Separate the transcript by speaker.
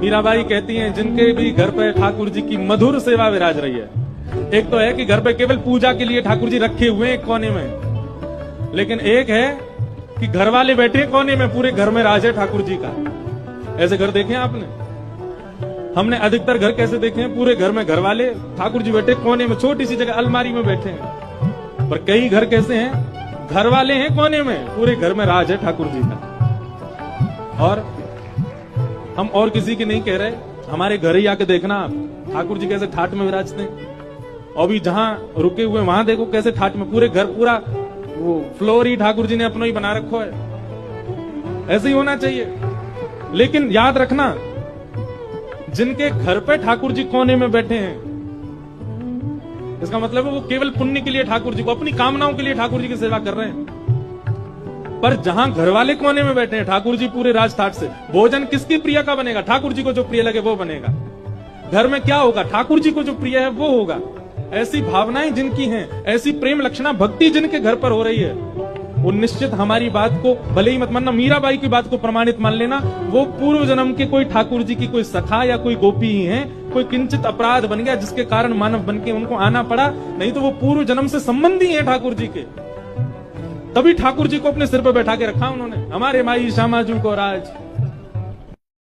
Speaker 1: मीराबाई कहती हैं जिनके भी घर पे ठाकुर जी की मधुर सेवा विराज रही है। एक तो है कि घर पे केवल पूजा के लिए ठाकुर जी रखे हुए हैं एक कोने में, लेकिन एक है कि घर वाले बैठे कोने में, पूरे घर में राज है ठाकुर जी का। ऐसे घर देखे हैं आपने? हमने अधिकतर घर कैसे देखे हैं? पूरे घर में घर वाले, ठाकुर जी बैठे कोने में, छोटी सी जगह अलमारी में बैठे हैं। पर कई घर कैसे हैं? घर वाले हैं कोने में, पूरे घर में राज है ठाकुर जी का। और हम और किसी की नहीं कह रहे, हमारे घर ही आके देखना आप, ठाकुर जी कैसे ठाट में विराजते हैं। और भी जहां रुके हुए वहां देखो कैसे ठाट में, पूरे घर पूरा वो फ्लोर ही ठाकुर जी ने अपना ही बना रखो है। ऐसे ही होना चाहिए। लेकिन याद रखना, जिनके घर पे ठाकुर जी कोने में बैठे हैं, इसका मतलब है वो केवल पुण्य के लिए ठाकुर जी को, अपनी कामनाओं के लिए ठाकुर जी की सेवा कर रहे हैं। पर जहां घर वाले कोने में बैठे हैं, ठाकुर जी पूरे राजठाट से, भोजन किसकी प्रिय का बनेगा? ठाकुर जी को जो प्रिय लगे वो बनेगा। घर में क्या होगा? ठाकुर जी को जो प्रिय है वो होगा। ऐसी भावनाएं जिनकी हैं, ऐसी प्रेम लक्षणा भक्ति जिनके घर पर हो रही है, वो निश्चित हमारी बात को भले ही मत मानना, मीराबाई की बात को प्रमाणित मान लेना, वो पूर्व जन्म के कोई ठाकुर जी की कोई सखा या कोई गोपी ही है। कोई किंचित अपराध बन गया जिसके कारण मानव बन के उनको आना पड़ा, नहीं तो वो पूर्व जन्म से संबंधी है ठाकुर जी के। तभी ठाकुर जी को अपने सिर पर बैठा के रखा उन्होंने, हमारे माई श्यामाजू को राज।